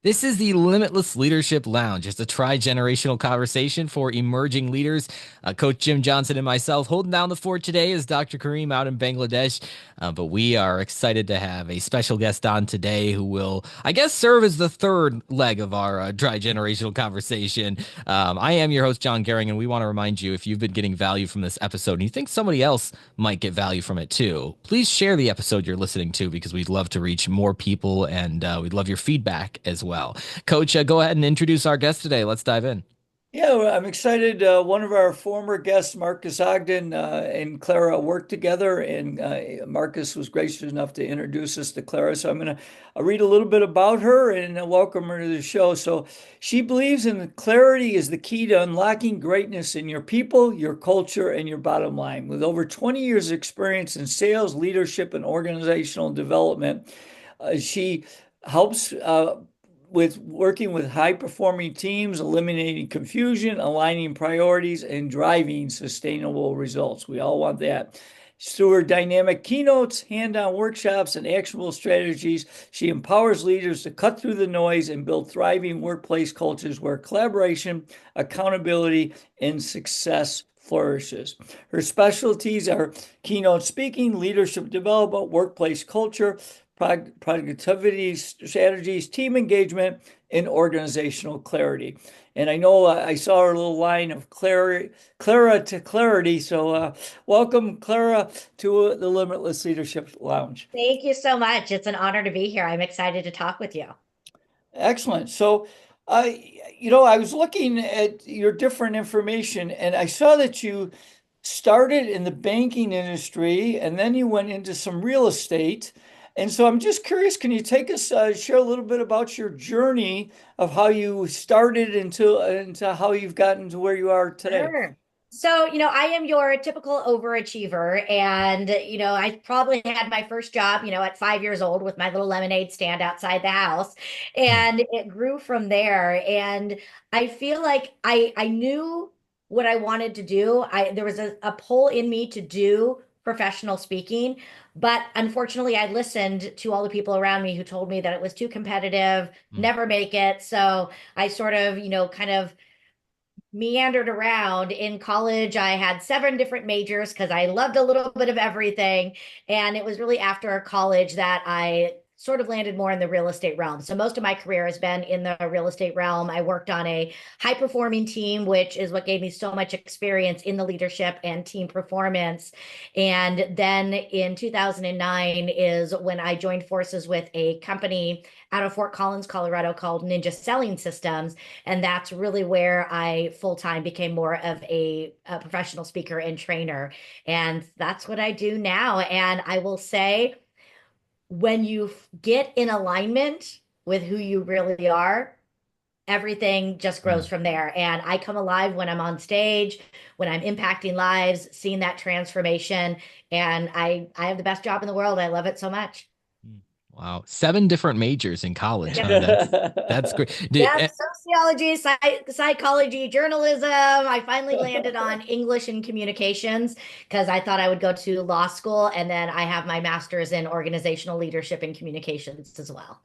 This is the Limitless Leadership Lounge. It's a tri-generational conversation for emerging leaders. Coach Jim Johnson and myself holding down the fort today is Dr. Kareem out in Bangladesh. But we are excited to have a special guest on today who will, I guess, serve as the third leg of our tri-generational conversation. I am your host, John Gehring, and we want to remind you, if you've been getting value from this episode and you think somebody else might get value from it too, please share the episode you're listening to because we'd love to reach more people and we'd love your feedback as well. Coach, go ahead and introduce our guest today. Let's dive in. Yeah, well, I'm excited. One of our former guests, Marcus Ogden, and Clara worked together, and Marcus was gracious enough to introduce us to Clara. So I'm going to read a little bit about her and welcome her to the show. So she believes in clarity is the key to unlocking greatness in your people, your culture, and your bottom line. With over 20 years of experience in sales, leadership, and organizational development, she helps with working with high performing teams, eliminating confusion, aligning priorities, and driving sustainable results. We all want that. Through her dynamic keynotes, hand-on workshops, and actionable strategies, she empowers leaders to cut through the noise and build thriving workplace cultures where collaboration, accountability, and success flourishes. Her specialties are keynote speaking, leadership development, workplace culture, productivity strategies, team engagement, and organizational clarity. And I know I saw her little line of Clara to clarity. So welcome, Clara, to the Limitless Leadership Lounge. Thank you so much. It's an honor to be here. I'm excited to talk with you. Excellent. So, I was looking at your different information and I saw that you started in the banking industry and then you went into some real estate. And so I'm just curious, can you take us, share a little bit about your journey of how you started into how you've gotten to where you are today? Sure. So, I am your typical overachiever. And, I probably had my first job, at 5 years old with my little lemonade stand outside the house. And it grew from there. And I feel like I knew what I wanted to do. There was a pull in me to do professional speaking. But unfortunately, I listened to all the people around me who told me that it was too competitive, Mm. never make it. So I sort of, kind of meandered around. In college, I had seven different majors because I loved a little bit of everything. And it was really after college that I sort of landed more in the real estate realm. So most of my career has been in the real estate realm. I worked on a high performing team, which is what gave me so much experience in the leadership and team performance. And then in 2009 is when I joined forces with a company out of Fort Collins, Colorado called Ninja Selling Systems. And that's really where I full time became more of a professional speaker and trainer. And that's what I do now. And I will say, when you get in alignment with who you really are, everything just grows Mm. from there. And I come alive when I'm on stage, when I'm impacting lives, seeing that transformation. And I have the best job in the world. I love it so much. Wow. Seven different majors in college, Yep. huh? That's great. Yep, sociology, psychology, journalism. I finally landed on English and communications because I thought I would go to law school, and then I have my master's in organizational leadership and communications as well.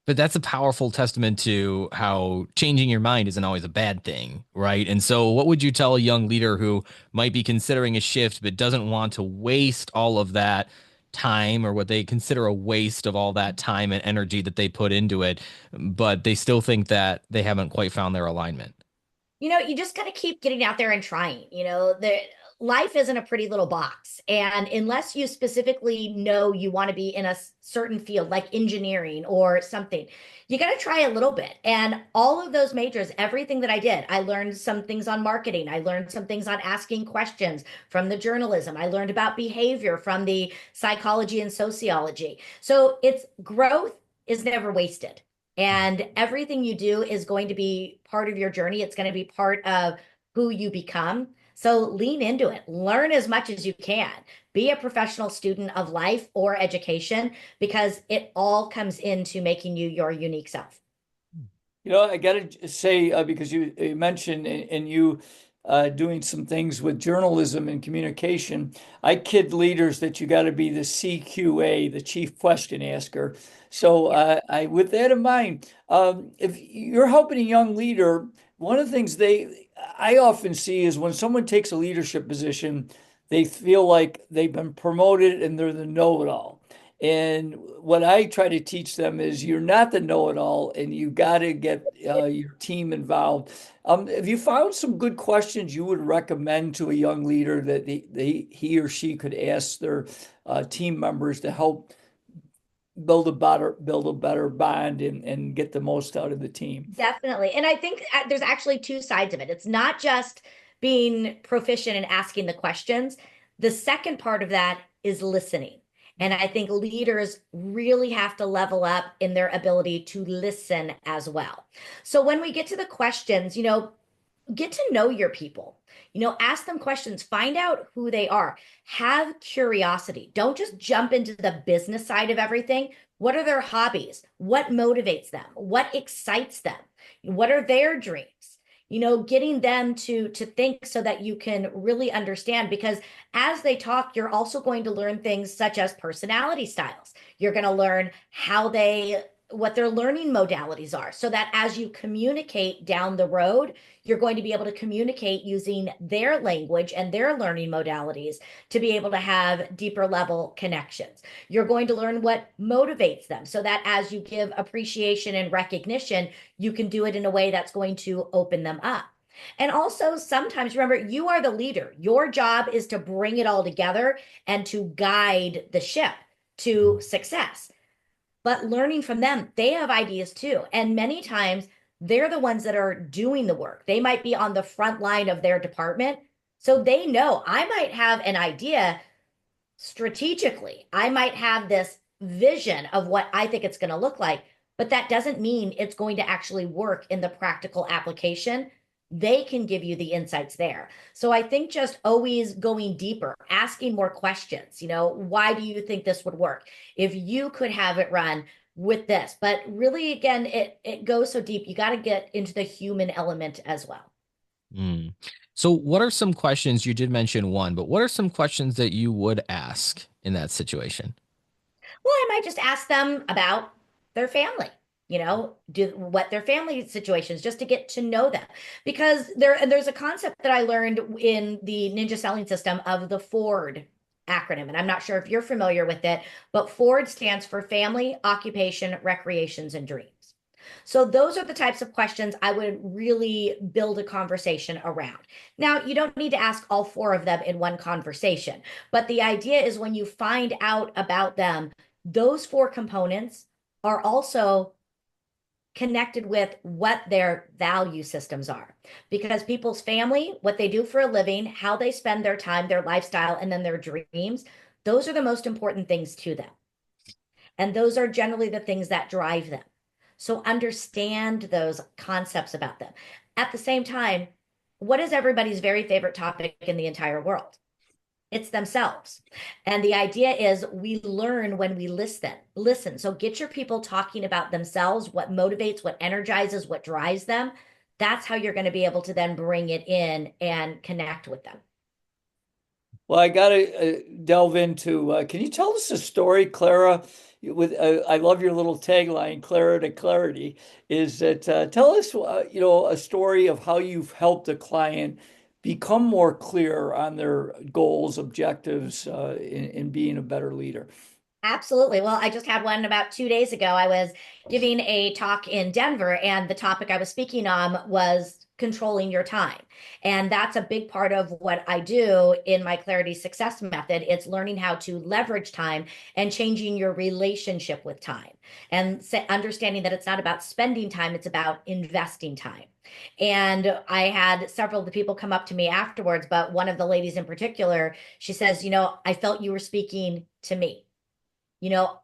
But that's a powerful testament to how changing your mind isn't always a bad thing, right? And so, what would you tell a young leader who might be considering a shift but doesn't want to waste all of that time or what they consider a waste of all that time and energy that they put into it, but they still think that they haven't quite found their alignment? You just got to keep getting out there and trying. Life isn't a pretty little box. And unless you specifically know you want to be in a certain field like engineering or something, you got to try a little bit. And all of those majors, everything that I did, I learned some things on marketing. I learned some things on asking questions from the journalism. I learned about behavior from the psychology and sociology. So it's growth is never wasted. And everything you do is going to be part of your journey. It's going to be part of who you become. So lean into it, learn as much as you can, be a professional student of life or education, because it all comes into making you your unique self. I got to say, because you mentioned and you doing some things with journalism and communication, I kid leaders that you got to be the CQA, the chief question asker. So Yeah. with that in mind, if you're helping a young leader, one of the things I often see is when someone takes a leadership position, they feel like they've been promoted and they're the know-it-all. And what I try to teach them is you're not the know-it-all, and you got to get your team involved. Have you found some good questions you would recommend to a young leader that he or she could ask their team members to help build a better bond and get the most out of the team? Definitely. And I think there's actually two sides of it. It's not just being proficient in asking the questions. The second part of that is listening. And I think leaders really have to level up in their ability to listen as well. So when we get to the questions, get to know your people. Ask them questions, find out who they are, have curiosity. Don't just jump into the business side of everything. What are their hobbies? What motivates them? What excites them? What are their dreams? Getting them to think so that you can really understand, because as they talk, you're also going to learn things such as personality styles. You're going to learn what their learning modalities are, so that as you communicate down the road, you're going to be able to communicate using their language and their learning modalities to be able to have deeper level connections. You're going to learn what motivates them, so that as you give appreciation and recognition, you can do it in a way that's going to open them up. And also, sometimes remember, you are the leader. Your job is to bring it all together and to guide the ship to success. But learning from them, they have ideas too. And many times they're the ones that are doing the work. They might be on the front line of their department. So they know I might have an idea strategically. I might have this vision of what I think it's going to look like, but that doesn't mean it's going to actually work in the practical application. They can give you the insights there. So I think just always going deeper, asking more questions. Why do you think this would work? If you could have it run with this, but really, again, it goes so deep. You got to get into the human element as well. Mm. So, what are some questions? You did mention one, but what are some questions that you would ask in that situation? Well, I might just ask them about their family, what their family situations, just to get to know them. Because there's a concept that I learned in the Ninja Selling System of the Ford acronym. And I'm not sure if you're familiar with it, but Ford stands for Family, Occupation, Recreations, and Dreams. So those are the types of questions I would really build a conversation around. Now, you don't need to ask all four of them in one conversation, but the idea is when you find out about them, those four components are also connected with what their value systems are. Because people's family, what they do for a living, how they spend their time, their lifestyle, and then their dreams, those are the most important things to them. And those are generally the things that drive them. So understand those concepts about them. At the same time, what is everybody's very favorite topic in the entire world? It's themselves. And the idea is we learn when we listen. Listen. So get your people talking about themselves, what motivates, what energizes, what drives them. That's how you're going to be able to then bring it in and connect with them. Well, I got to delve into. Can you tell us a story, Clara? I love your little tagline, "Clara to Clarity." Is that tell us, a story of how you've helped a client become more clear on their goals, objectives, in being a better leader. Absolutely. Well, I just had one about 2 days ago. I was giving a talk in Denver, and the topic I was speaking on was controlling your time. And that's a big part of what I do in my Clarity Success Method. It's learning how to leverage time and changing your relationship with time, and understanding that it's not about spending time, it's about investing time. And I had several of the people come up to me afterwards, but one of the ladies in particular, she says, I felt you were speaking to me.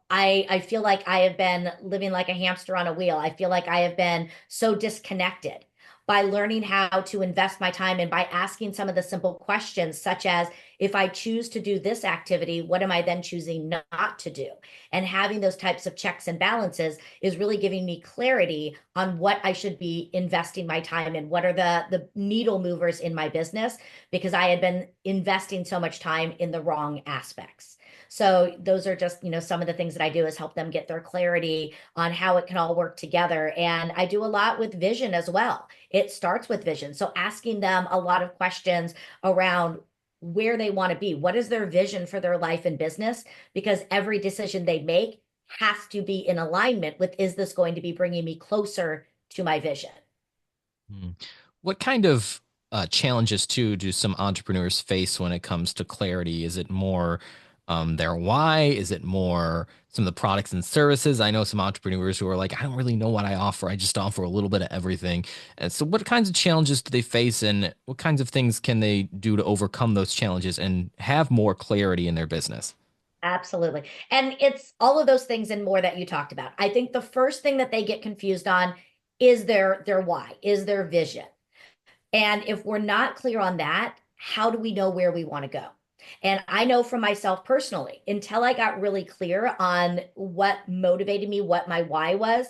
I feel like I have been living like a hamster on a wheel. I feel like I have been so disconnected. by learning how to invest my time and by asking some of the simple questions, such as, if I choose to do this activity, what am I then choosing not to do? And having those types of checks and balances is really giving me clarity on what I should be investing my time in. What are the needle movers in my business? Because I had been investing so much time in the wrong aspects. So those are just, some of the things that I do is help them get their clarity on how it can all work together. And I do a lot with vision as well. It starts with vision. So asking them a lot of questions around where they want to be. What is their vision for their life and business? Because every decision they make has to be in alignment with, is this going to be bringing me closer to my vision? Hmm. What kind of challenges too do some entrepreneurs face when it comes to clarity? Is it more their why? Is it more some of the products and services? I know some entrepreneurs who are like, I don't really know what I offer. I just offer a little bit of everything. And so, what kinds of challenges do they face, and what kinds of things can they do to overcome those challenges and have more clarity in their business? Absolutely. And it's all of those things and more that you talked about. I think the first thing that they get confused on is their why, is their vision. And if we're not clear on that, how do we know where we want to go? And I know for myself personally, until I got really clear on what motivated me, what my why was,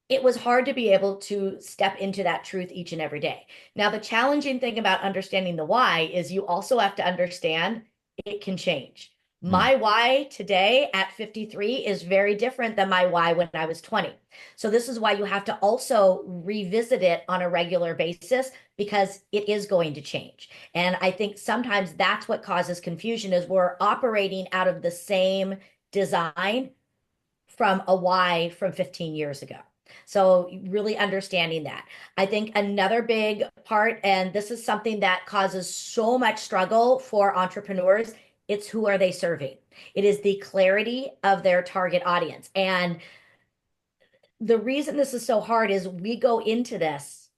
it was hard to be able to step into that truth each and every day. Now, the challenging thing about understanding the why is you also have to understand it can change. Hmm. My why today at 53 is very different than my why when I was 20. So, this is why you have to also revisit it on a regular basis because it is going to change. And I think sometimes that's what causes confusion is we're operating out of the same design from a why from 15 years ago. So, really understanding that. I think another big part, and this is something that causes so much struggle for entrepreneurs, it's who are they serving? It is the clarity of their target audience. And the reason this is so hard is we go into this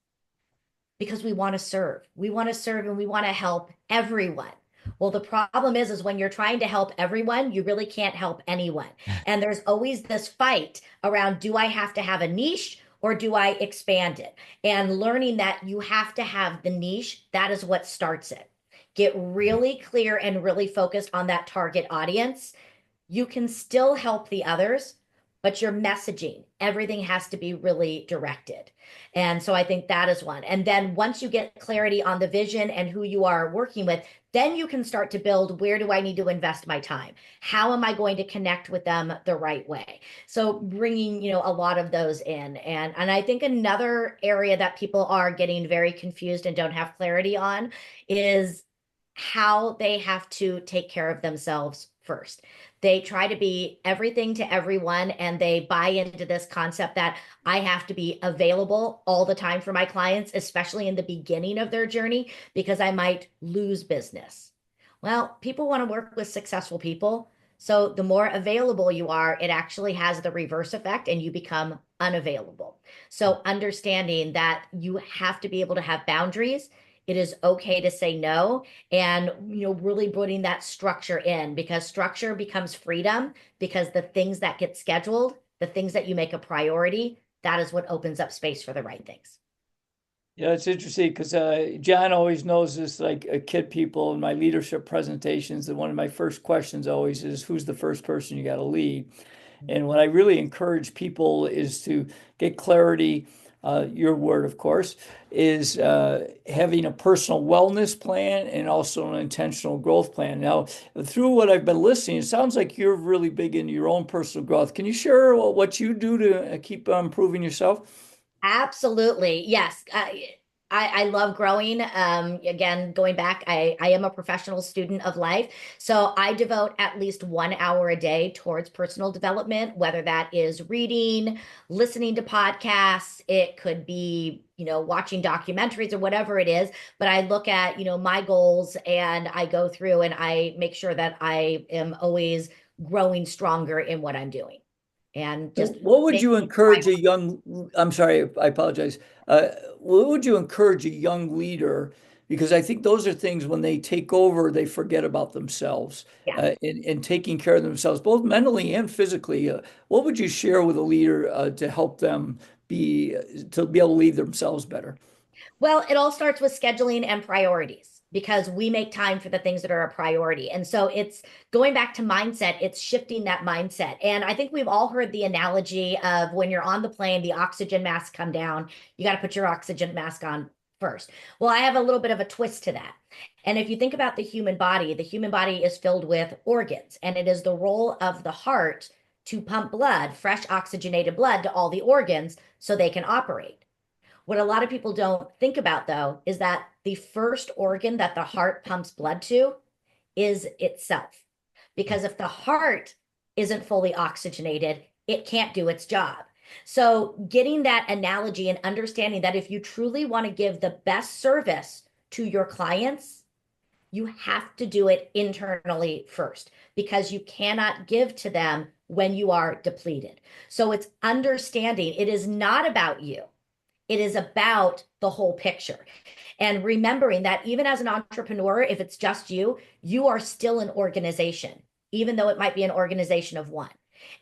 because we want to serve. We want to serve and we want to help everyone. Well, the problem is when you're trying to help everyone, you really can't help anyone. And there's always this fight around, do I have to have a niche or do I expand it? And learning that you have to have the niche, that is what starts it. Get really clear and really focused on that target audience. You can still help the others, but your messaging, everything has to be really directed. And so I think that is one. And then once you get clarity on the vision and who you are working with, then you can start to build, where do I need to invest my time? How am I going to connect with them the right way? So bringing, a lot of those in. And I think another area that people are getting very confused and don't have clarity on is how they have to take care of themselves first. They try to be everything to everyone, and they buy into this concept that I have to be available all the time for my clients, especially in the beginning of their journey, because I might lose business. Well, people want to work with successful people. So the more available you are, it actually has the reverse effect and you become unavailable. So understanding that you have to be able to have boundaries. It is okay to say no, and really putting that structure in, because structure becomes freedom, because the things that get scheduled, the things that you make a priority, that is what opens up space for the right things. Yeah, it's interesting because John always knows this, like kid people in my leadership presentations. That one of my first questions always is, who's the first person you got to lead? And what I really encourage people is to get clarity. Your word, of course, is having a personal wellness plan and also an intentional growth plan. Now, through what I've been listening, it sounds like you're really big into your own personal growth. Can you share what you do to keep improving yourself? Absolutely. Yes. I love growing. Again, going back, I am a professional student of life. So I devote at least 1 hour a day towards personal development, whether that is reading, listening to podcasts, it could be, watching documentaries or whatever it is. But I look at, my goals and I go through and I make sure that I am always growing stronger in what I'm doing and So just what would making you it a encourage a young, I'm sorry, I apologize. What would you encourage a young leader? Because I think those are things when they take over, they forget about themselves yeah. and taking care of themselves, both mentally and physically. What would you share with a leader to help them be able to lead themselves better? Well, it all starts with scheduling and priorities because we make time for the things that are a priority. And so it's going back to mindset, it's shifting that mindset. And I think we've all heard the analogy of when you're on the plane, the oxygen mask come down, you got to put your oxygen mask on first. Well, I have a little bit of a twist to that. And if you think about the human body is filled with organs, and it is the role of the heart to pump blood, fresh oxygenated blood to all the organs so they can operate. What a lot of people don't think about, though, is that the first organ that the heart pumps blood to is itself. Because if the heart isn't fully oxygenated, it can't do its job. So, getting that analogy and understanding that if you truly want to give the best service to your clients, you have to do it internally first because you cannot give to them when you are depleted. So, it's understanding it is not about you. It is about the whole picture. And remembering that even as an entrepreneur, if it's just you, you are still an organization, even though it might be an organization of one.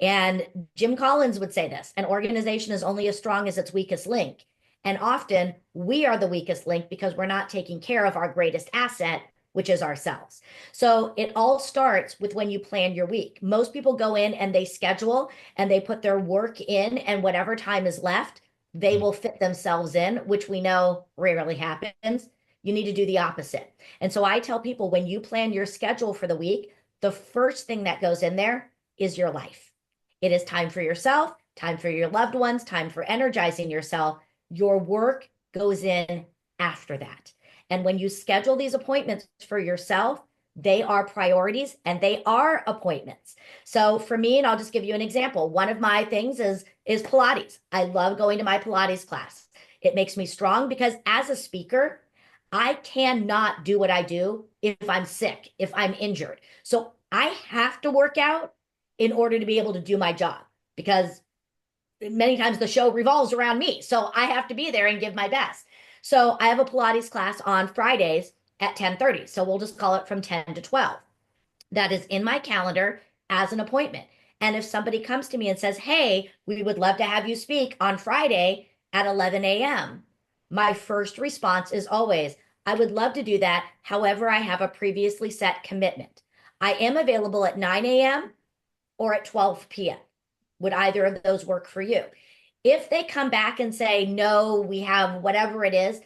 And Jim Collins would say this, an organization is only as strong as its weakest link. And often we are the weakest link because we're not taking care of our greatest asset, which is ourselves. So it all starts with when you plan your week. Most people go in and they schedule and they put their work in, and whatever time is left, they will fit themselves in, which we know rarely happens. You need to do the opposite. And so I tell people when you plan your schedule for the week, the first thing that goes in there is your life. It is time for yourself, time for your loved ones, time for energizing yourself. Your work goes in after that. And when you schedule these appointments for yourself, they are priorities and they are appointments. So for me, and I'll just give you an example, one of my things is Pilates. I love going to my Pilates class. It makes me strong because as a speaker, I cannot do what I do if I'm sick, if I'm injured. So I have to work out in order to be able to do my job because many times the show revolves around me. So I have to be there and give my best. So I have a Pilates class on Fridays at 10:30. So we'll just call it from 10 to 12. That is in my calendar as an appointment. And if somebody comes to me and says, hey, we would love to have you speak on Friday at 11 a.m., my first response is always, I would love to do that. However, I have a previously set commitment. I am available at 9 a.m. or at 12 p.m. Would either of those work for you? If they come back and say, no, we have whatever it is,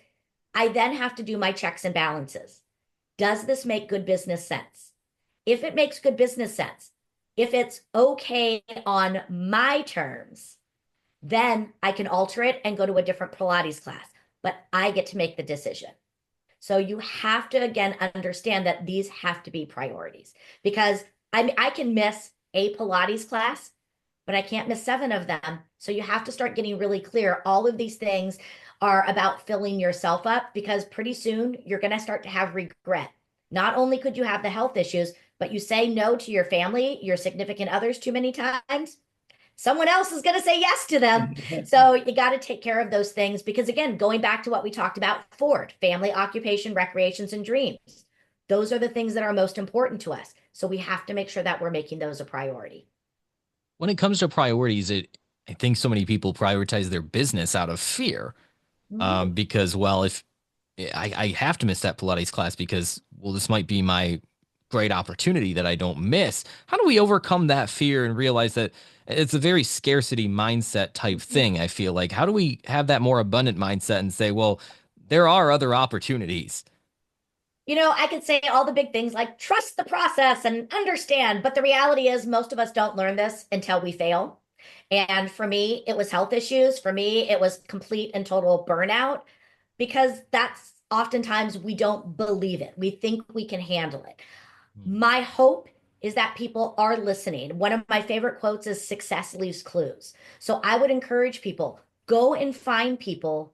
I then have to do my checks and balances. Does this make good business sense? If it makes good business sense, if it's okay on my terms, then I can alter it and go to a different Pilates class, but I get to make the decision. So you have to, again, understand that these have to be priorities because I can miss a Pilates class, but I can't miss 7 of them. So you have to start getting really clear. All of these things are about filling yourself up because pretty soon you're going to start to have regret. Not only could you have the health issues, but you say no to your family, your significant others too many times, someone else is going to say yes to them. So you got to take care of those things because, again, going back to what we talked about, Ford, family, occupation, recreations, and dreams. Those are the things that are most important to us. So we have to make sure that we're making those a priority. When it comes to priorities, I think so many people prioritize their business out of fear because, well, if I have to miss that Pilates class because, well, this might be my great opportunity that I don't miss. How do we overcome that fear and realize that it's a very scarcity mindset type thing? I feel like, how do we have that more abundant mindset and say, well, there are other opportunities? You know, I could say all the big things like trust the process and understand, but the reality is most of us don't learn this until we fail. And for me, it was health issues. For me, it was complete and total burnout because that's oftentimes we don't believe it. We think we can handle it. My hope is that people are listening. One of my favorite quotes is success leaves clues. So I would encourage people, go and find people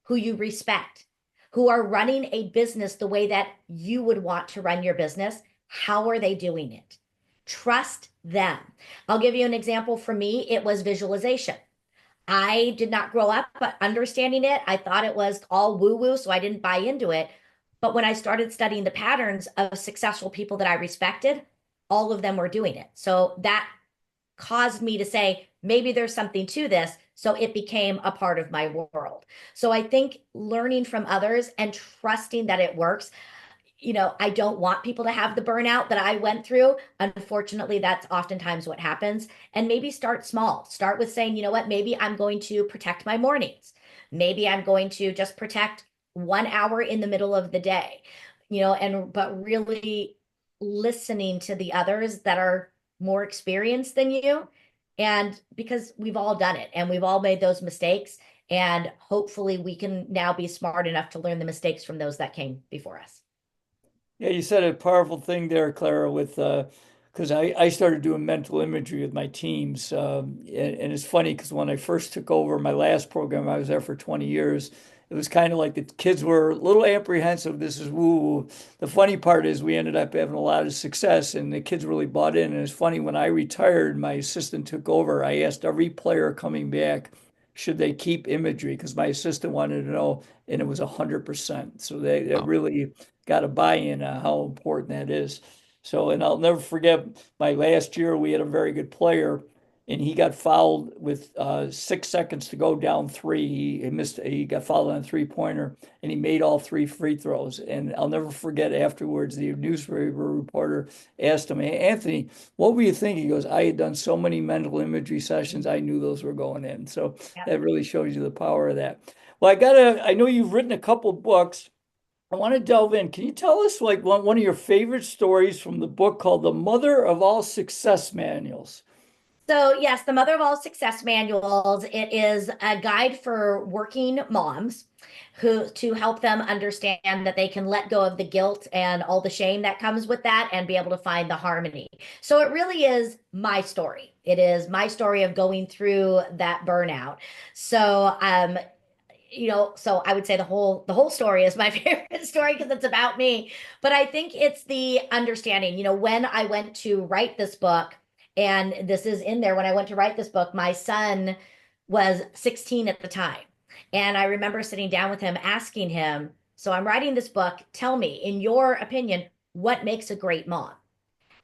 who you respect, who are running a business the way that you would want to run your business. How are they doing it? Trust them. I'll give you an example. For me, it was visualization. I did not grow up understanding it. I thought it was all woo-woo, so I didn't buy into it. But when I started studying the patterns of successful people that I respected, all of them were doing it. So that caused me to say, maybe there's something to this. So it became a part of my world. So I think learning from others and trusting that it works. I don't want people to have the burnout that I went through. Unfortunately, that's oftentimes what happens. And maybe start small. Start with saying, you know what, maybe I'm going to protect my mornings. Maybe I'm going to just protect 1 hour in the middle of the day, but really listening to the others that are more experienced than you. And because we've all done it and we've all made those mistakes. And hopefully we can now be smart enough to learn the mistakes from those that came before us. Yeah, you said a powerful thing there, Clara, with because I started doing mental imagery with my teams. And it's funny because when I first took over my last program, I was there for 20 years. It was kind of like the kids were a little apprehensive. This is woo. The funny part is we ended up having a lot of success and the kids really bought in. And it's funny, when I retired, my assistant took over. I asked every player coming back, should they keep imagery? Because my assistant wanted to know, and it was 100%. So they Wow. really got a buy-in on how important that is. So, and I'll never forget my last year, we had a very good player and he got fouled with 6 seconds to go down three. He got fouled on a three-pointer and he made all three free throws. And I'll never forget afterwards, the newspaper reporter asked him, "Hey, Anthony, what were you thinking?" He goes, "I had done so many mental imagery sessions, I knew those were going in." So Yeah. that really shows you the power of that. Well, I know you've written a couple books. I want to delve in. Can you tell us like one of your favorite stories from the book called The Mother of All Success Manuals? So, yes, the Mother of All Success Manuals, it is a guide for working moms who to help them understand that they can let go of the guilt and all the shame that comes with that and be able to find the harmony. So it really is my story. It is my story of going through that burnout. So, so I would say the whole story is my favorite story because it's about me. But I think it's the understanding, when I went to write this book, and this is in there, when I went to write this book, my son was 16 at the time. And I remember sitting down with him, asking him, so I'm writing this book. Tell me, in your opinion, what makes a great mom?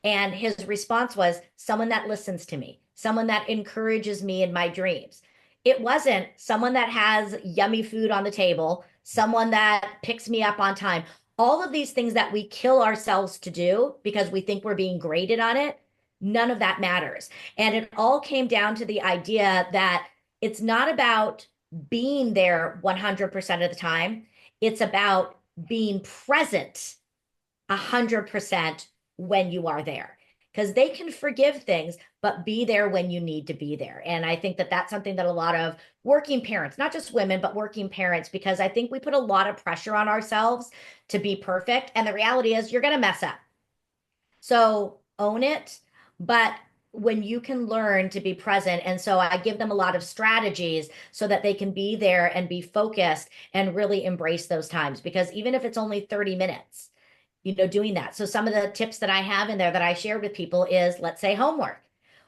And his response was, someone that listens to me, someone that encourages me in my dreams. It wasn't someone that has yummy food on the table, someone that picks me up on time. All of these things that we kill ourselves to do because we think we're being graded on it, none of that matters. And it all came down to the idea that it's not about being there 100% of the time, it's about being present 100% when you are there, because they can forgive things, but be there when you need to be there. And I think that that's something that a lot of working parents, not just women, but working parents, because I think we put a lot of pressure on ourselves to be perfect. And the reality is you're going to mess up. So own it. But when you can learn to be present. And so I give them a lot of strategies so that they can be there and be focused and really embrace those times. Because even if it's only 30 minutes, doing that. So some of the tips that I have in there that I shared with people is, let's say, homework.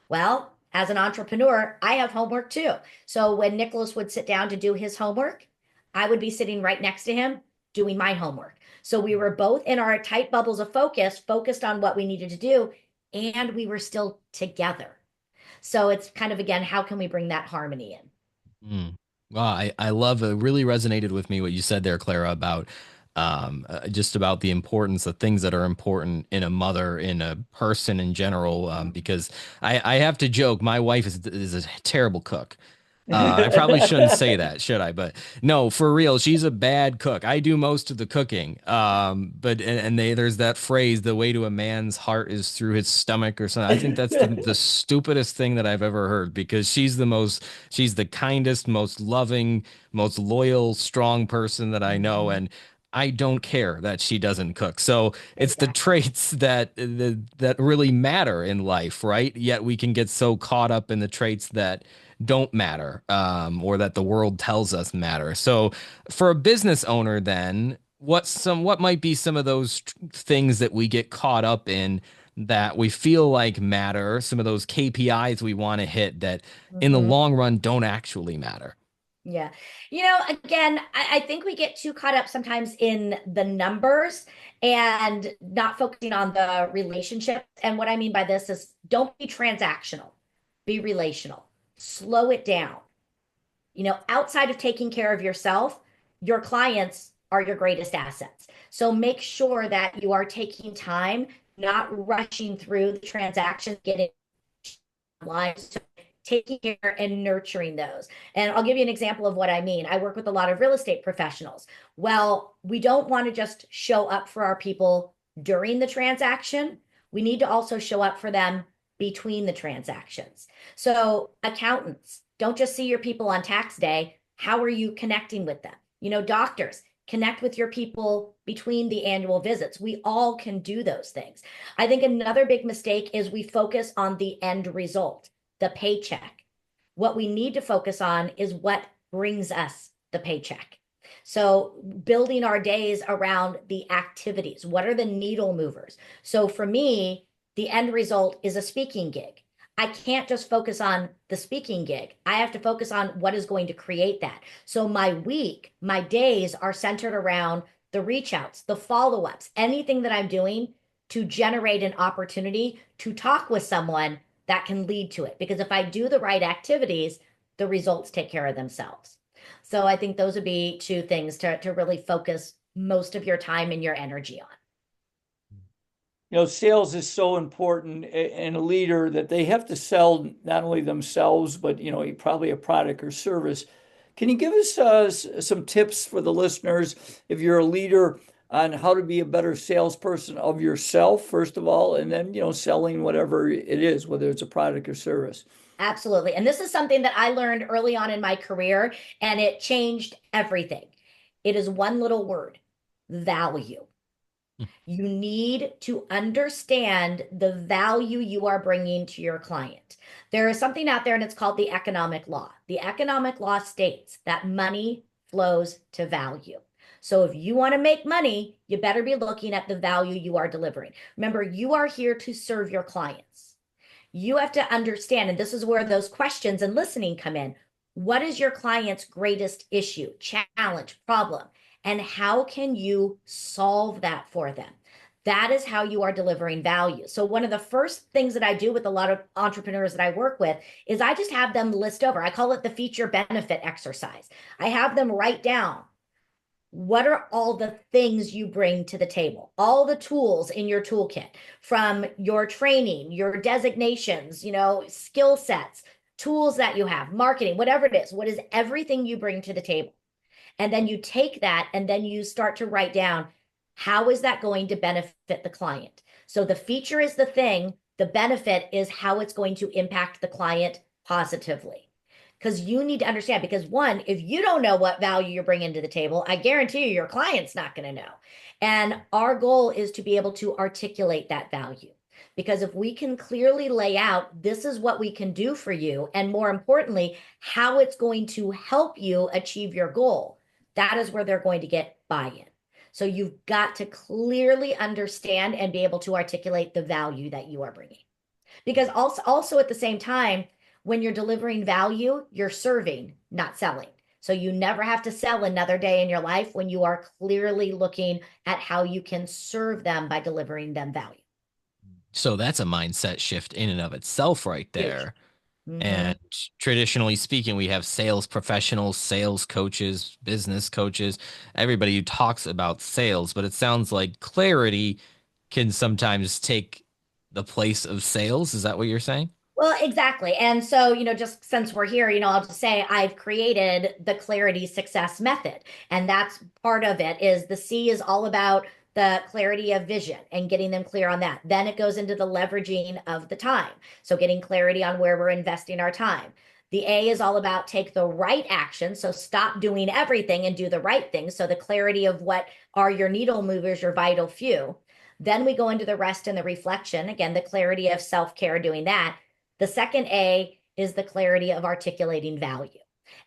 Well, as an entrepreneur, I have homework too. So when Nicholas would sit down to do his homework, I would be sitting right next to him doing my homework. So we were both in our tight bubbles of focus, focused on what we needed to do, and we were still together. So it's kind of, again, how can we bring that harmony in? Mm. Well, I love it. Really resonated with me what you said there, Clara, about just about the importance of things that are important in a mother, in a person in general. Because I have to joke, my wife is a terrible cook. I probably shouldn't say that, should I? But no, for real, she's a bad cook. I do most of the cooking. But there's that phrase, the way to a man's heart is through his stomach or something. I think that's the stupidest thing that I've ever heard because she's the kindest, most loving, most loyal, strong person that I know. Mhm. And I don't care that she doesn't cook. So it's the Exactly. traits that really matter in life, right? Yet we can get so caught up in the traits that don't matter, or that the world tells us matter. So for a business owner, then what might be some of those things that we get caught up in that we feel like matter, some of those KPIs we want to hit that in the Mhm. long run don't actually matter. Yeah. Again, I think we get too caught up sometimes in the numbers and not focusing on the relationships. And what I mean by this is don't be transactional, be relational, slow it down. outside of taking care of yourself, your clients are your greatest assets. So make sure that you are taking time, not rushing through the transactions, getting lives, so taking care and nurturing those. And I'll give you an example of what I mean. I work with a lot of real estate professionals. Well, we don't want to just show up for our people during the transaction. We need to also show up for them between the transactions. So accountants, don't just see your people on tax day. How are you connecting with them? Doctors, connect with your people between the annual visits. We all can do those things. I think another big mistake is we focus on the end result, the paycheck. What we need to focus on is what brings us the paycheck. So building our days around the activities. What are the needle movers? So for me, the end result is a speaking gig. I can't just focus on the speaking gig. I have to focus on what is going to create that. So my week, my days are centered around the reach outs, the follow ups, anything that I'm doing to generate an opportunity to talk with someone that can lead to it. Because if I do the right activities, the results take care of themselves. So I think those would be two things to really focus most of your time and your energy on. Sales is so important in a leader that they have to sell not only themselves, but, probably a product or service. Can you give us some tips for the listeners if you're a leader on how to be a better salesperson of yourself, first of all, and then, selling whatever it is, whether it's a product or service? Absolutely. And this is something that I learned early on in my career, and it changed everything. It is one little word: value. You need to understand the value you are bringing to your client. There is something out there, and it's called the economic law. The economic law states that money flows to value. So if you want to make money, you better be looking at the value you are delivering. Remember, you are here to serve your clients. You have to understand, and this is where those questions and listening come in. What is your client's greatest issue, challenge, problem? And how can you solve that for them? That is how you are delivering value. So one of the first things that I do with a lot of entrepreneurs that I work with is I just have them list over. I call it the feature benefit exercise. I have them write down, what are all the things you bring to the table, all the tools in your toolkit, from your training, your designations, skill sets, tools that you have, marketing, whatever it is. What is everything you bring to the table? And then you take that and then you start to write down, how is that going to benefit the client? So the feature is the thing, the benefit is how it's going to impact the client positively. Because you need to understand, because one, if you don't know what value you're bringing to the table, I guarantee you your client's not going to know. And our goal is to be able to articulate that value. Because if we can clearly lay out, this is what we can do for you, and more importantly, how it's going to help you achieve your goal, that is where they're going to get buy-in. So you've got to clearly understand and be able to articulate the value that you are bringing. Because also at the same time, when you're delivering value, you're serving, not selling. So you never have to sell another day in your life when you are clearly looking at how you can serve them by delivering them value. So that's a mindset shift in and of itself right Huge. there. Mm-hmm. And traditionally speaking, we have sales professionals, sales coaches, business coaches, everybody who talks about sales, but it sounds like clarity can sometimes take the place of sales. Is that what you're saying? Well, exactly. And so, just since we're here, I'll just say I've created the Clarity Success Method. And that's part of it. Is the C is all about the clarity of vision and getting them clear on that. Then it goes into the leveraging of the time. So getting clarity on where we're investing our time. The A is all about take the right action. So stop doing everything and do the right thing. So the clarity of what are your needle movers, your vital few. Then we go into the rest and the reflection. Again, the clarity of self-care, doing that. The second A is the clarity of articulating value.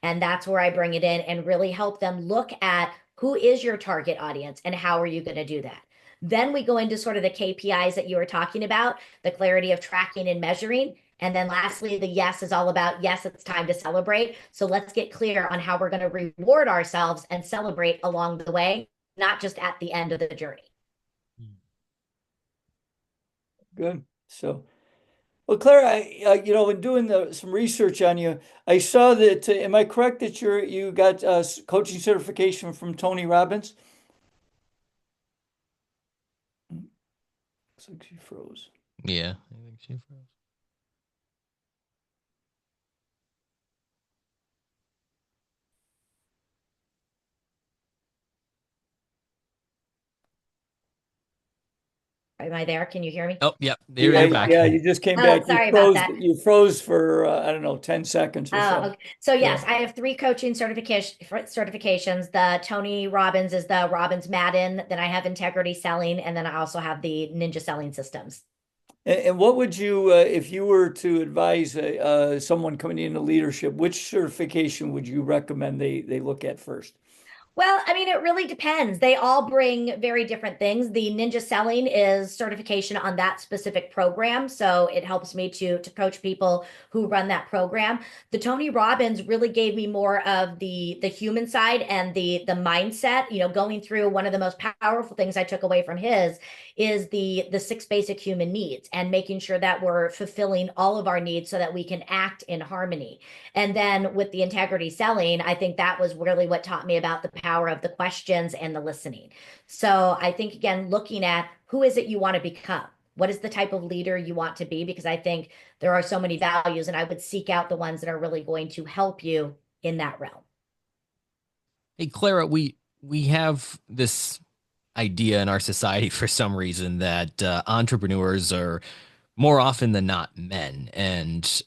And that's where I bring it in and really help them look at who is your target audience and how are you going to do that. Then we go into sort of the KPIs that you were talking about, the clarity of tracking and measuring. And then lastly, the yes is all about, yes, it's time to celebrate. So let's get clear on how we're going to reward ourselves and celebrate along the way, not just at the end of the journey. Good. So Well, Clara, in doing some research on you, I saw that. Am I correct that you got coaching certification from Tony Robbins? Looks like she froze. Yeah, I think she froze. Am I there? Can you hear me? Oh, yep, Yeah, you're back. yeah, you just came Oh, back. You sorry about froze. that. You froze for I don't know, 10 seconds or Oh, so. okay. So Yeah. yes, I have three coaching certifications. The Tony Robbins is the Robbins Madden. Then I have integrity selling, and then I also have the ninja selling systems. And what would you, if you were to advise someone coming into leadership, which certification would you recommend they look at first? Well, I mean, it really depends. They all bring very different things. The Ninja Selling is certification on that specific program, so it helps me to coach people who run that program. The Tony Robbins really gave me more of the human side and the mindset. Going through one of the most powerful things I took away from his is the six basic human needs and making sure that we're fulfilling all of our needs so that we can act in harmony. And then with the integrity selling, I think that was really what taught me about the power of the questions and the listening. So I think, again, looking at who is it you want to become? What is the type of leader you want to be? Because I think there are so many values, and I would seek out the ones that are really going to help you in that realm. Hey, Clara, we have this idea in our society for some reason that entrepreneurs are more often than not men, and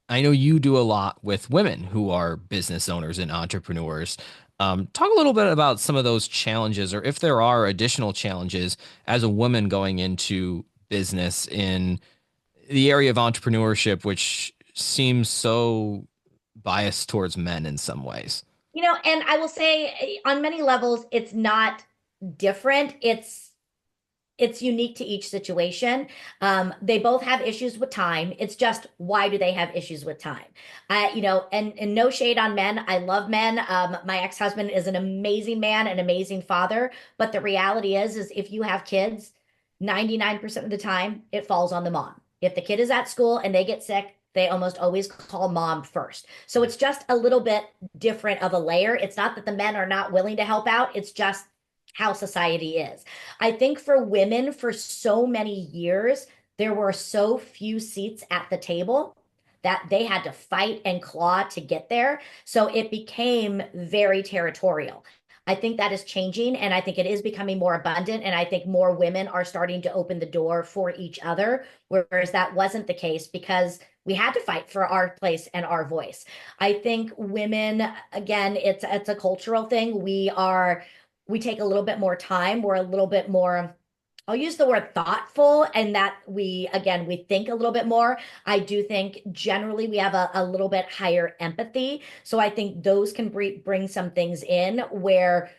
I know you do a lot with women who are business owners and entrepreneurs. Talk a little bit about some of those challenges, or if there are additional challenges as a woman going into business in the area of entrepreneurship, which seems so biased towards men in some ways. And I will say on many levels, it's not different. It's unique to each situation. They both have issues with time. It's just why do they have issues with time? And no shade on men. I love men. My ex-husband is an amazing man, an amazing father. But the reality is if you have kids, 99% of the time it falls on the mom. If the kid is at school and they get sick, they almost always call mom first. So it's just a little bit different of a layer. It's not that the men are not willing to help out. It's just how society is. I think for women, for so many years, there were so few seats at the table that they had to fight and claw to get there. So it became very territorial. I think that is changing, and I think it is becoming more abundant. And I think more women are starting to open the door for each other, whereas that wasn't the case because we had to fight for our place and our voice. I think women, again, it's a cultural thing. We take a little bit more time. We're a little bit more, I'll use the word thoughtful, and that we think a little bit more. I do think generally we have a little bit higher empathy. So I think those can bring some things in where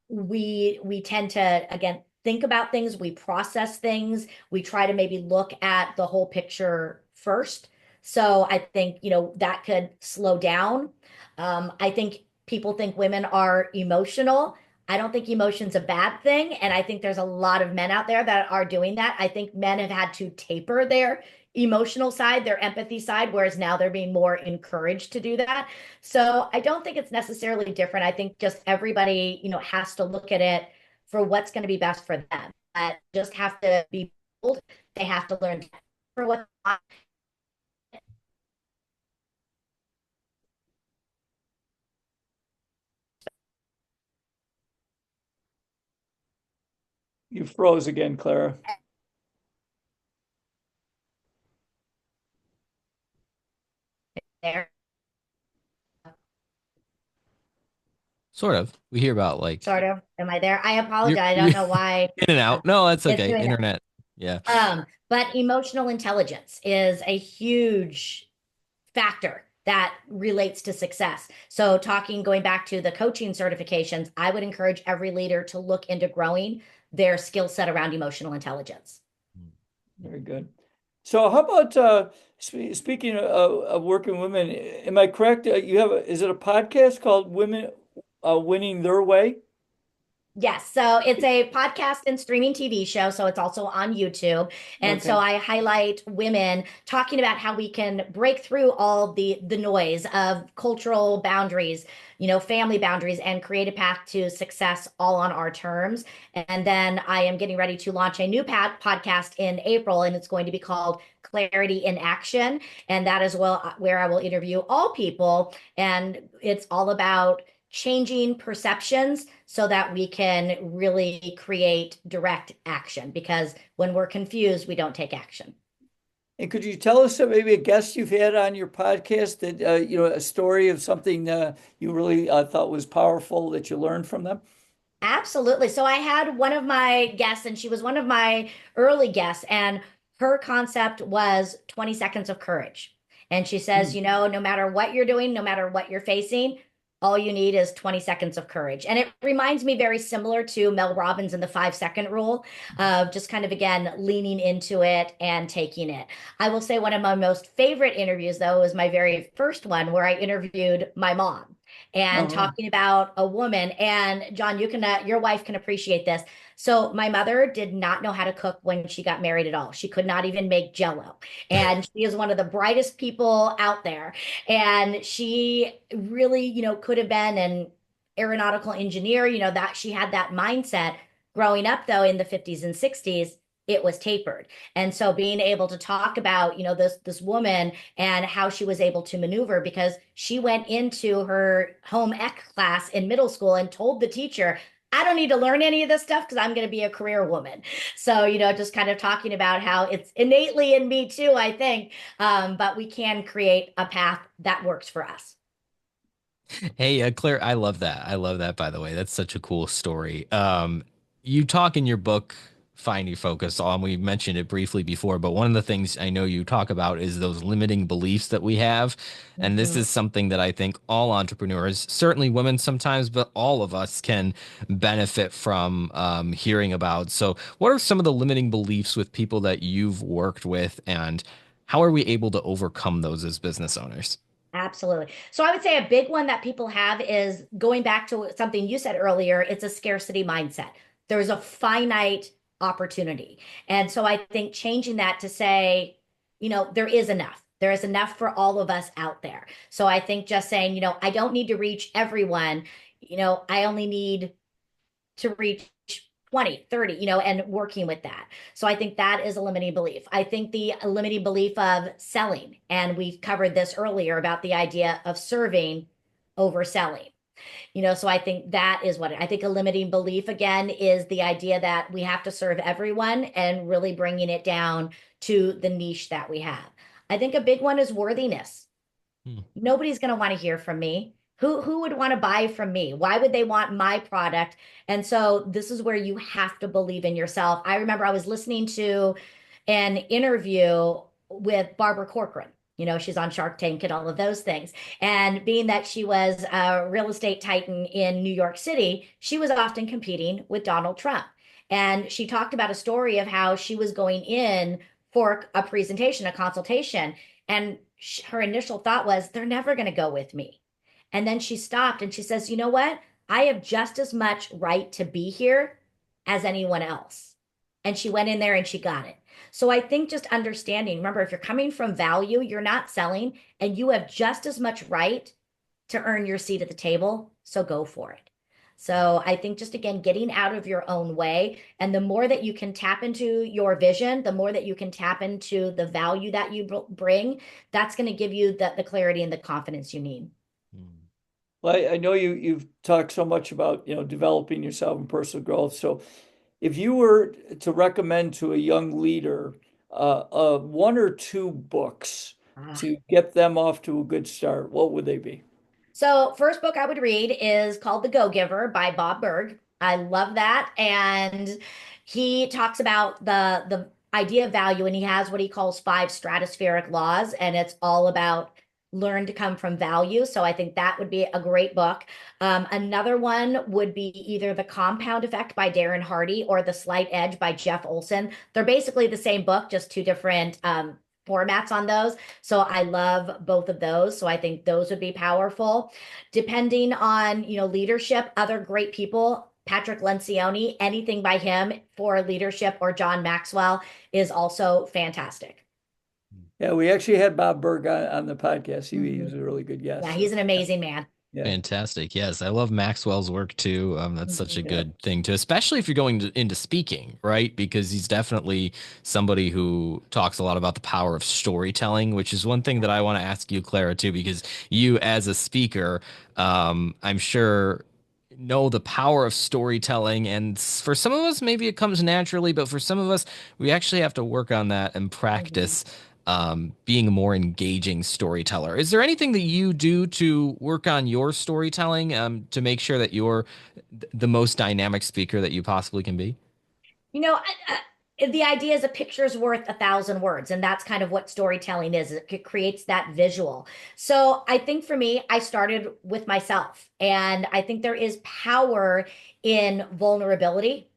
we tend to, again, think about things, we process things, we try to maybe look at the whole picture first. So I think, that could slow down. I think people think women are emotional. I don't think emotion's a bad thing. And I think there's a lot of men out there that are doing that. I think men have had to taper their emotional side, their empathy side, whereas now they're being more encouraged to do that. So I don't think it's necessarily different. I think just everybody, has to look at it for what's going to be best for them. Just have to be bold. They have to learn for what. You froze again, Clara. There. Sort of. We hear about like Sort of. Am I there? I you're, apologize. I you're don't know why in and out. No, that's it's okay. doing that. Internet. Yeah. But emotional intelligence is a huge factor that relates to success. So going back to the coaching certifications, I would encourage every leader to look into growing their skill set around emotional intelligence. Very good. So how about speaking of working women, am I correct? Is it a podcast called Women Winning Their Way? Yes, so it's a podcast and streaming TV show, so it's also on YouTube. And so Okay. I highlight women talking about how we can break through all the noise of cultural boundaries, family boundaries, and create a path to success all on our terms. And then I am getting ready to launch a new podcast in April, and it's going to be called Clarity in Action. And that is where I will interview all people, and it's all about changing perceptions so that we can really create direct action. Because when we're confused, we don't take action. And could you tell us maybe a guest you've had on your podcast that, a story of something you really thought was powerful that you learned from them? Absolutely. So I had one of my guests, and she was one of my early guests, and her concept was 20 seconds of courage. And she says, Hmm. no matter what you're doing, no matter what you're facing, all you need is 20 seconds of courage. And it reminds me very similar to Mel Robbins and the 5 second rule of just kind of, again, leaning into it and taking it. I will say one of my most favorite interviews, though, was my very first one where I interviewed my mom and Uh-huh. talking about a woman. And John, your wife can appreciate this. So my mother did not know how to cook when she got married at all. She could not even make Jello. And she is one of the brightest people out there. And she really, could have been an aeronautical engineer, that she had that mindset. Growing up though in the 50s and 60s, it was tapered. And so being able to talk about, this woman and how she was able to maneuver, because she went into her home ec class in middle school and told the teacher, I don't need to learn any of this stuff because I'm going to be a career woman. So, just kind of talking about how it's innately in me too, I think. But we can create a path that works for us. Hey, Claire, I love that. I love that, by the way. That's such a cool story. You talk in your book, Find Your Focus on, we mentioned it briefly before, but one of the things I know you talk about is those limiting beliefs that we have. And this Mhm. is something that I think all entrepreneurs, certainly women sometimes, but all of us can benefit from hearing about. So, what are some of the limiting beliefs with people that you've worked with, and how are we able to overcome those as business owners? Absolutely. So I would say a big one that people have is going back to something you said earlier, it's a scarcity mindset. There's a finite opportunity. And so I think changing that to say, there is enough. There is enough for all of us out there. So I think just saying, I don't need to reach everyone. I only need to reach 20, 30, and working with that. So I think that is a limiting belief. I think the limiting belief of selling, and we've covered this earlier about the idea of serving over selling. So I think that is what I think a limiting belief again is the idea that we have to serve everyone and really bringing it down to the niche that we have. I think a big one is worthiness. Hmm. Nobody's going to want to hear from me. Who would want to buy from me? Why would they want my product? And so this is where you have to believe in yourself. I remember I was listening to an interview with Barbara Corcoran. She's on Shark Tank and all of those things. And being that she was a real estate titan in New York City, she was often competing with Donald Trump. And she talked about a story of how she was going in for a presentation, a consultation, and her initial thought was, they're never going to go with me. And then she stopped and she says, you know what? I have just as much right to be here as anyone else. And she went in there and she got it. So I think just understanding, remember, if you're coming from value, you're not selling, and you have just as much right to earn your seat at the table. So go for it. So I think just again, getting out of your own way. And the more that you can tap into your vision, the more that you can tap into the value that you bring, that's going to give you the clarity and the confidence you need. Hmm. Well, I know you've talked so much about, developing yourself and personal growth. So if you were to recommend to a young leader one or two books Ah. to get them off to a good start, what would they be? So, first book I would read is called The Go-Giver by Bob Berg. I love that. And he talks about the idea of value, and he has what he calls 5 stratospheric laws, and it's all about learn to come from value. So I think that would be a great book. Another one would be either The Compound Effect by Darren Hardy or The Slight Edge by Jeff Olson. They're basically the same book, just two different formats on those. So I love both of those. So I think those would be powerful. Depending on, leadership, other great people. Patrick Lencioni, anything by him for leadership, or John Maxwell is also fantastic. Yeah, we actually had Bob Berg on the podcast. He was a really good Yeah, guest. he's So an amazing man. yeah, Fantastic. Yes, I love Maxwell's work too. That's such a Mhm. yeah, good thing too, especially if you're going into speaking, right? Because he's definitely somebody who talks a lot about the power of storytelling, which is one thing that I want to ask you, Clara, too, because you, as a speaker, I'm sure know the power of storytelling. And for some of us, maybe it comes naturally, but for some of us, we actually have to work on that and Mhm. practice being a more engaging storyteller. Is there anything that you do to work on your storytelling to make sure that you're the most dynamic speaker that you possibly can be? You know, the idea is a picture's worth 1,000 words, and that's kind of what storytelling is. It creates that visual. So I think for me, I started with myself, and I think there is power in vulnerability.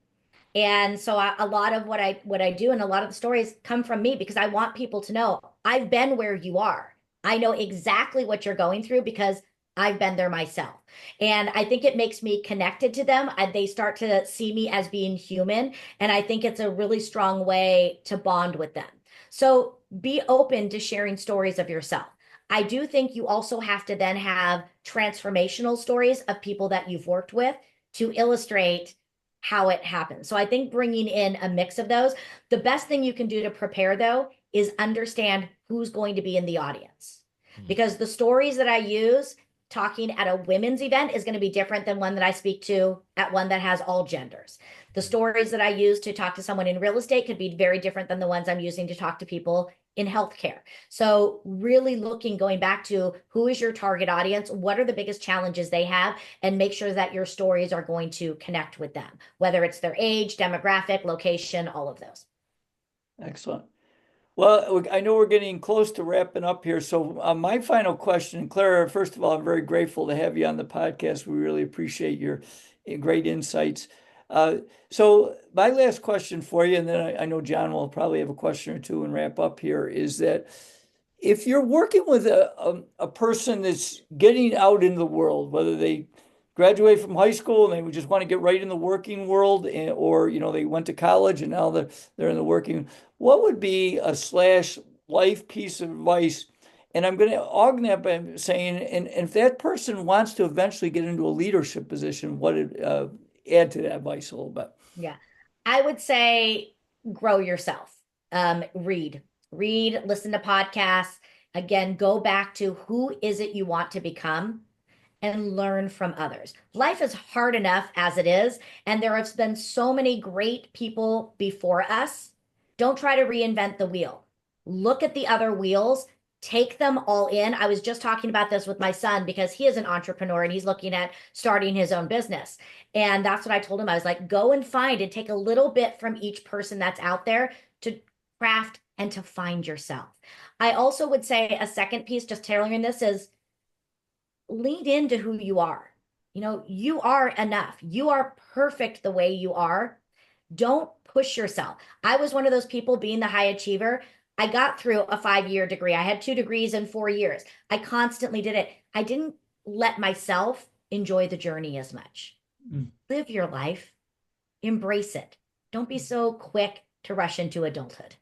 And so a lot of what I do and a lot of the stories come from me because I want people to know I've been where you are. I know exactly what you're going through because I've been there myself. And I think it makes me connected to them. They start to see me as being human. And I think it's a really strong way to bond with them. So be open to sharing stories of yourself. I do think you also have to then have transformational stories of people that you've worked with to illustrate how it happens. So I think bringing in a mix of those, the best thing you can do to prepare though is understand who's going to be in the audience. Hmm. Because the stories that I use talking at a women's event is going to be different than one that I speak to at one that has all genders. The stories that I use to talk to someone in real estate could be very different than the ones I'm using to talk to people in healthcare. So really looking, going back to who is your target audience, what are the biggest challenges they have, and make sure that your stories are going to connect with them, whether it's their age, demographic, location, all of those. excellent. Well, I know we're getting close to wrapping up here. So, my final question, Clara, first of all, I'm very grateful to have you on the podcast. We really appreciate your great insights. Uh, so, my last question for you, and then I know John will probably have a question or two and wrap up here, is that if you're working with a person that's getting out in the world, whether they graduate from high school and they just want to get right in the working world, or they went to college and now they're in the working, what would be a slash life piece of advice? And I'm going to augment that by saying, and if that person wants to eventually get into a leadership position, what it add to that advice a little bit? Yeah. I would say grow yourself. Read, listen to podcasts. Again, go back to who is it you want to become and learn from others. Life is hard enough as it is, and there have been so many great people before us. Don't try to reinvent the wheel. Look at the other wheels, take them all in. I was just talking about this with my son because he is an entrepreneur and he's looking at starting his own business. And that's what I told him. I was like, go and find and take a little bit from each person that's out there to craft and to find yourself. I also would say a second piece, just tailoring this, is lean into who you are. You are enough. You are perfect the way you are. Don't push yourself. I was one of those people being the high achiever. I got through a 5-year degree. I had 2 degrees in 4 years. I constantly did it. I didn't let myself enjoy the journey as much. Mm. Live your life, embrace it. Don't be so quick to rush into adulthood.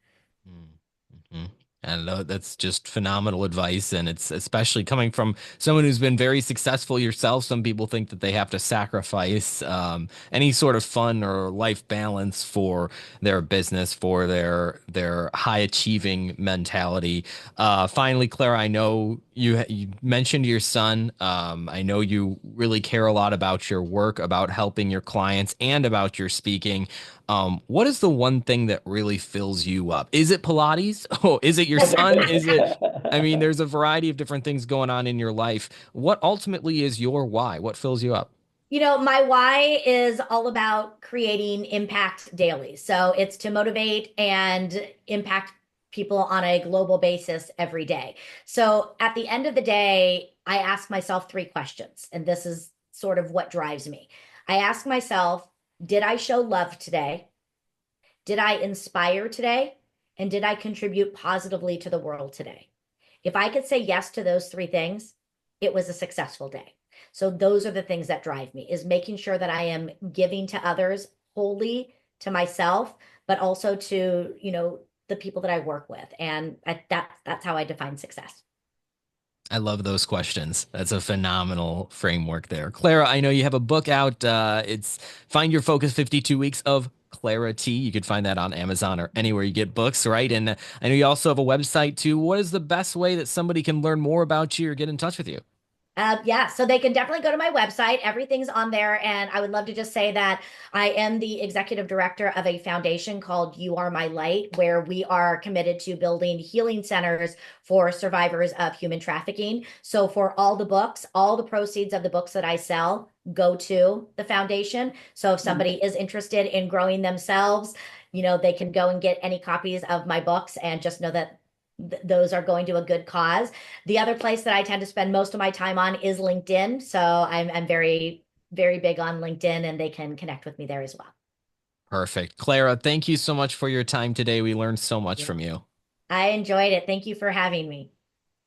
Mm-hmm. I don't know. That's just phenomenal advice. And it's especially coming from someone who's been very successful yourself. Some people think that they have to sacrifice any sort of fun or life balance for their business, for their high achieving mentality. Finally, Clara, I know you mentioned your son. I know you really care a lot about your work, about helping your clients, and about your speaking. What is the one thing that really fills you up? Is it Pilates? Oh, is it your son? Is it, I mean, there's a variety of different things going on in your life. What ultimately is your why? What fills you up? My why is all about creating impact daily. So it's to motivate and impact people on a global basis every day. So at the end of the day, I ask myself 3 questions, and this is sort of what drives me. I ask myself, did I show love today? Did I inspire today? And did I contribute positively to the world today? If I could say yes to those 3 things, it was a successful day. So those are the things that drive me, is making sure that I am giving to others wholly, to myself, but also to, the people that I work with. And that's how I define success. I love those questions. That's a phenomenal framework there. Clara, I know you have a book out. It's Find Your Focus 52 Weeks of Clarity. You could find that on Amazon or anywhere you get books, right? And I know you also have a website too. What is the best way that somebody can learn more about you or get in touch with you? Yeah, so they can definitely go to my website. Everything's on there. And I would love to just say that I am the executive director of a foundation called You Are My Light, where we are committed to building healing centers for survivors of human trafficking. So for all the books, all the proceeds of the books that I sell go to the foundation. So if somebody is interested in growing themselves, they can go and get any copies of my books and just know that those are going to a good cause. The other place that I tend to spend most of my time on is LinkedIn. So I'm very, very big on LinkedIn, and they can connect with me there as well. Perfect. Clara, thank you so much for your time today. We learned so much Yeah. from you. I enjoyed it. Thank you for having me.